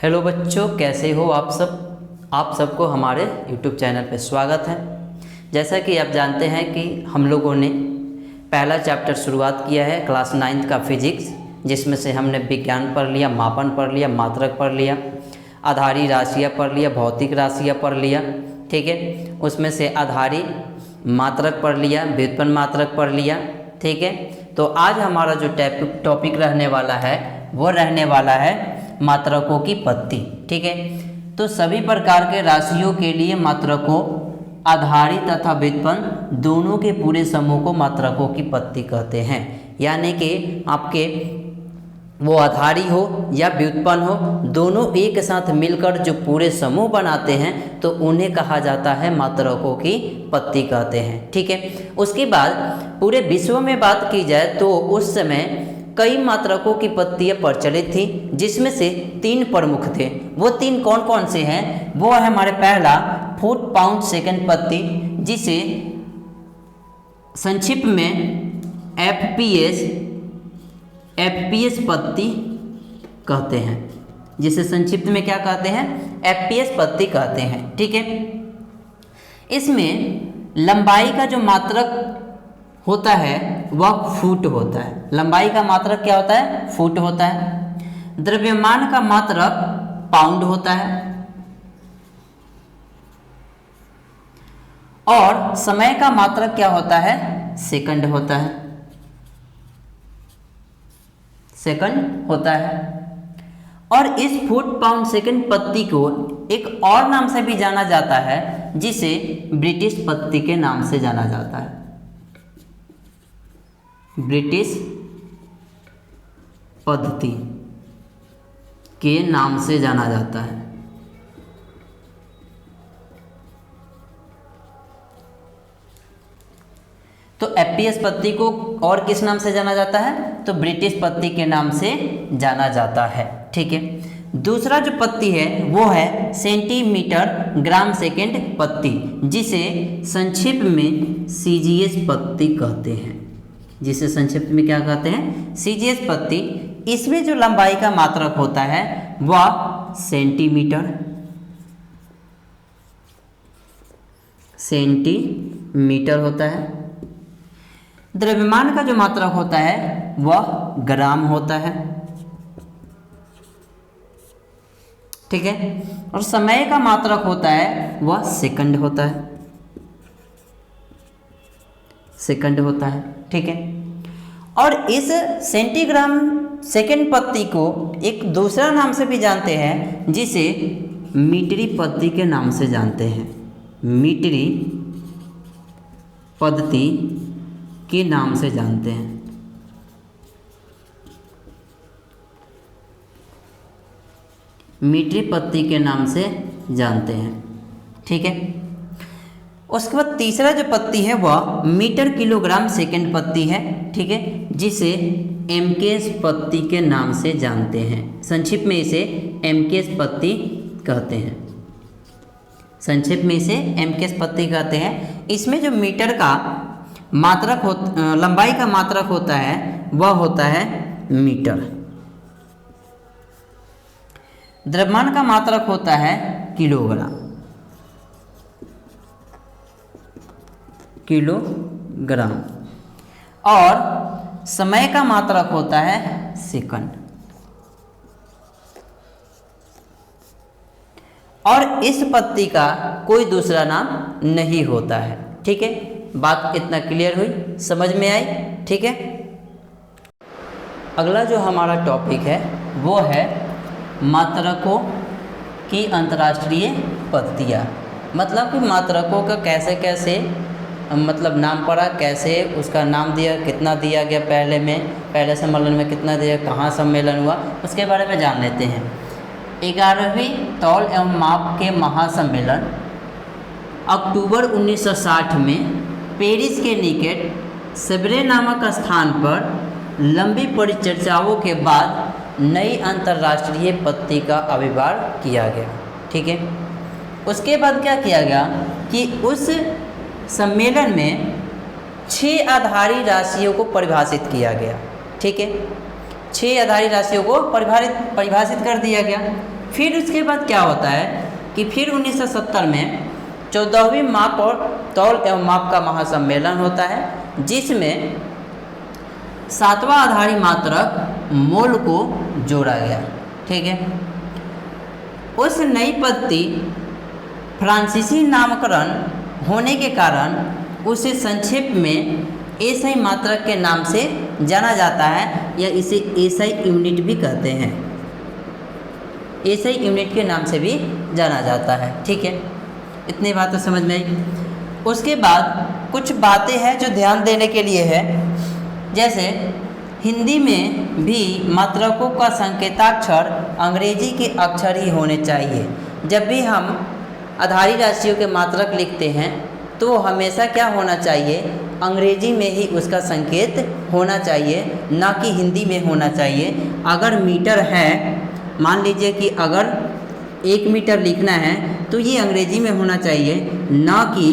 Hello बच्चों, कैसे हो आप सब। आप सबको हमारे YouTube चैनल पे स्वागत है। जैसा कि आप जानते हैं कि हम लोगों ने पहला चैप्टर शुरुआत किया है क्लास 9th का फिजिक्स, जिसमें से हमने विज्ञान पढ़ लिया, मापन पढ़ लिया, मात्रक पढ़ लिया, आधारी राशियाँ पढ़ लिया, भौतिक राशियाँ पढ़ लिया। ठीक है, उसमें से आधारी मात्रक पढ़ लिया, व्युत्पन्न मात्रक पढ़ लिया। ठीक है, तो आज हमारा जो टॉपिक रहने वाला है वो रहने वाला है मात्रकों की पत्ती। ठीक है, तो सभी प्रकार के राशियों के लिए मात्रकों, आधारी तथा व्युत्पन्न दोनों के पूरे समूह को मात्रकों की पत्ती कहते हैं। यानी कि आपके वो आधारी हो या व्युत्पन्न हो, दोनों एक साथ मिलकर जो पूरे समूह बनाते हैं तो उन्हें कहा जाता है मात्रकों की पत्ती कहते हैं। ठीक है, उसके बाद पूरे विश्व में बात की जाए तो उस समय कई मात्रकों की पत्तियाँ प्रचलित थी, जिसमें से 3 प्रमुख थे। वो 3 कौन कौन से हैं? वो है हमारे पहला फुट पाउंड सेकंड पत्ती, जिसे संक्षिप्त में एफपीएस पत्ती कहते हैं। जिसे संक्षिप्त में क्या कहते हैं? एफपीएस पत्ती कहते हैं। ठीक है, इसमें लंबाई का जो मात्रक होता है वह फुट होता है। लंबाई का मात्रक क्या होता है? फुट होता है। द्रव्यमान का मात्रक पाउंड होता है और समय का मात्रक क्या होता है? सेकंड होता है। सेकंड होता है। और इस फुट पाउंड सेकंड पत्ती को एक और नाम से भी जाना जाता है, जिसे ब्रिटिश पत्ती के नाम से जाना जाता है। ब्रिटिश पद्धति के नाम से जाना जाता है। तो एफपीएस पत्ती को और किस नाम से जाना जाता है? तो ब्रिटिश पत्ती के नाम से जाना जाता है। ठीक है, दूसरा जो पत्ती है वो है सेंटीमीटर ग्राम सेकेंड पत्ती, जिसे संक्षिप्त में सीजीएस पत्ती कहते हैं। जिसे संक्षिप्त में क्या कहते हैं? सीजीएस पत्ती। इसमें जो लंबाई का मात्रक होता है वह सेंटीमीटर होता है। द्रव्यमान का जो मात्रक होता है वह ग्राम होता है। ठीक है, और समय का मात्रक होता है वह सेकंड होता है। सेकंड होता है। ठीक है, और इस सेंटीग्राम सेकंड पत्ती को एक दूसरा नाम से भी जानते हैं, जिसे मीटरी पत्ती के नाम से जानते हैं। मीटरी पद्धति के नाम से जानते हैं। मीटरी पत्ती के नाम से जानते हैं। ठीक है, उसके बाद तीसरा जो पत्ती है वह मीटर किलोग्राम सेकंड पत्ती है। ठीक है, जिसे एमकेएस पत्ती के नाम से जानते हैं। संक्षिप्त में इसे एमकेएस पत्ती कहते हैं। संक्षिप्त में इसे एमकेएस पत्ती कहते हैं। इसमें जो मीटर का मात्रक लंबाई का मात्रक होता है वह होता है मीटर। द्रव्यमान का मात्रक होता है किलोग्राम और समय का मात्रक होता है सेकंड। और इस पत्ती का कोई दूसरा नाम नहीं होता है। ठीक है, बात इतना क्लियर हुई, समझ में आई? ठीक है, अगला जो हमारा टॉपिक है वो है मात्रकों की अंतर्राष्ट्रीय पत्तियाँ। मतलब कि मात्रकों का कैसे कैसे मतलब नाम पड़ा, कैसे उसका नाम दिया, कितना दिया गया, पहले सम्मेलन में कितना दिया, कहाँ सम्मेलन हुआ, उसके बारे में जान लेते हैं। 11वीं तौल एवं माप के महासम्मेलन अक्टूबर 1960 में पेरिस के निकट सेव्रे नामक स्थान पर लंबी परिचर्चाओं के बाद नई अंतर्राष्ट्रीय पत्ती का आविर्भाव किया गया। ठीक है, उसके बाद क्या किया गया कि उस सम्मेलन में 6 आधारी राशियों को परिभाषित किया गया। ठीक है, 6 आधारी राशियों को परिभाषित कर दिया गया। फिर उसके बाद क्या होता है कि फिर 1970 में 14वीं माप और तौल एवं माप का महासम्मेलन होता है, जिसमें 7वां आधारी मात्रक मोल को जोड़ा गया। ठीक है, उस नई पद्धति फ्रांसीसी नामकरण होने के कारण उसे संक्षेप में एसआई मात्रक के नाम से जाना जाता है, या इसे एसआई यूनिट भी कहते हैं, एसआई यूनिट के नाम से भी जाना जाता है। ठीक है, इतनी बातें समझ में आई। उसके बाद कुछ बातें हैं जो ध्यान देने के लिए है, जैसे हिंदी में भी मात्रकों का संकेताक्षर अंग्रेजी के अक्षर ही होने चाहिए। जब भी हम आधारी राशियों के मात्रक लिखते हैं तो हमेशा क्या होना चाहिए, अंग्रेजी में ही उसका संकेत होना चाहिए, ना कि हिंदी में होना चाहिए। अगर मीटर है, मान लीजिए कि अगर 1 मीटर लिखना है तो ये अंग्रेजी में होना चाहिए, ना कि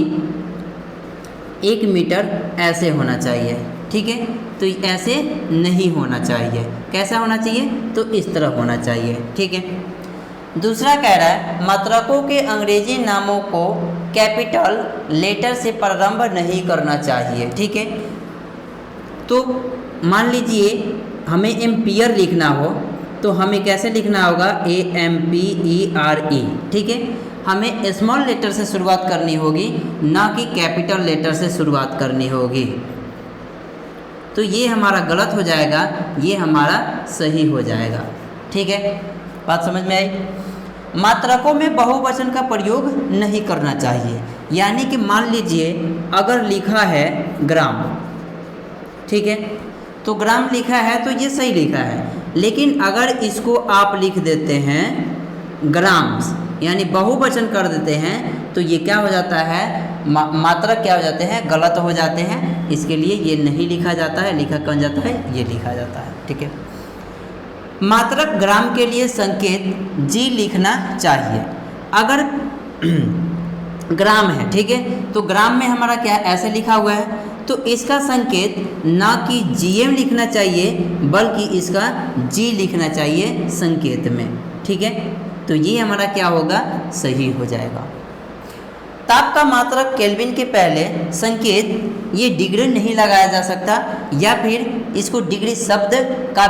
1 मीटर ऐसे होना चाहिए। ठीक है, तो ऐसे नहीं होना चाहिए। कैसा होना चाहिए, तो इस तरह होना चाहिए। ठीक है, दूसरा कह रहा है मात्रकों के अंग्रेजी नामों को कैपिटल लेटर से प्रारंभ नहीं करना चाहिए। ठीक है, तो मान लीजिए हमें एम्पियर लिखना हो तो हमें कैसे लिखना होगा, AMPERE। ठीक है, हमें स्मॉल लेटर से शुरुआत करनी होगी, ना कि कैपिटल लेटर से शुरुआत करनी होगी। तो ये हमारा गलत हो जाएगा, ये हमारा सही हो जाएगा। ठीक है, बात समझ में आई। मात्रकों में बहुवचन का प्रयोग नहीं करना चाहिए, यानी कि मान लीजिए अगर लिखा है ग्राम, ठीक है, तो ग्राम लिखा है तो ये सही लिखा है, लेकिन अगर इसको आप लिख देते हैं ग्राम्स, यानी बहुवचन कर देते हैं, तो ये क्या हो जाता है, मात्रक क्या हो जाते हैं, गलत हो जाते हैं। इसके लिए ये नहीं लिखा जाता है, लिखा कौन जाता है, ये लिखा जाता है। ठीक है, मात्रक ग्राम के लिए संकेत जी लिखना चाहिए। अगर ग्राम है, ठीक है, तो ग्राम में हमारा क्या ऐसे लिखा हुआ है, तो इसका संकेत ना कि जीएम लिखना चाहिए, बल्कि इसका जी लिखना चाहिए संकेत में। ठीक है, तो ये हमारा क्या होगा, सही हो जाएगा। ताप का मात्रक केल्विन के पहले संकेत ये डिग्री नहीं लगाया जा सकता, या फिर इसको डिग्री शब्द का भी